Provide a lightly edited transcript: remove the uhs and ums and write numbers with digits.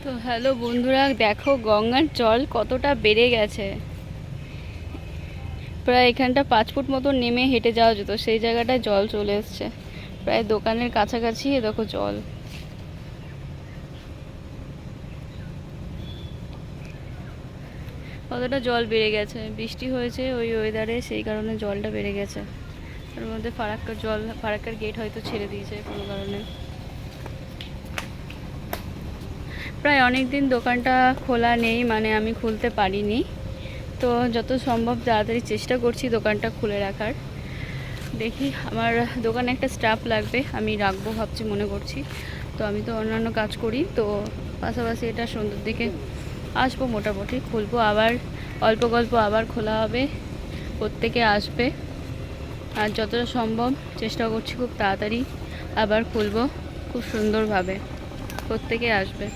তো হ্যালো বন্ধুরা, দেখো গঙ্গার জল কতটা বেড়ে গেছে। প্রায় এখানটা 5 ফুট মতো নেমে হেঁটে যাওয়া যেত, সেই জায়গাটায় জল চলে এসছে। প্রায় দোকানের কাছাকাছি দেখো জল। কতটা জল বেড়ে গেছে, বৃষ্টি হয়েছে ওই ওয়েদারে, সেই কারণে জলটা বেড়ে গেছে। তার মধ্যে ফারাক্কার গেট হয়তো ছেড়ে দিয়েছে কোনো কারণে। প্রায় অনেক দিন দোকানটা খোলা নেই, মানে আমি খুলতে পারিনি। তো যত সম্ভব তাড়াতাড়ি চেষ্টা করছি দোকানটা খুলে রাখার। দেখি, আমার দোকানে একটা স্টাফ লাগবে, আমি রাখবো ভাবছি, মনে করছি। তো আমি তো অন্যান্য কাজ করি, তো পাশাপাশি এটা সন্ধ্যের দিকে আসবো, মোটামুটি খুলবো আবার। অল্প গল্প আবার খোলা হবে, প্রত্যেকে আসবে। আর যতটা সম্ভব চেষ্টা করছি খুব তাড়াতাড়ি আবার খুলবো, খুব সুন্দরভাবে প্রত্যেকে আসবে।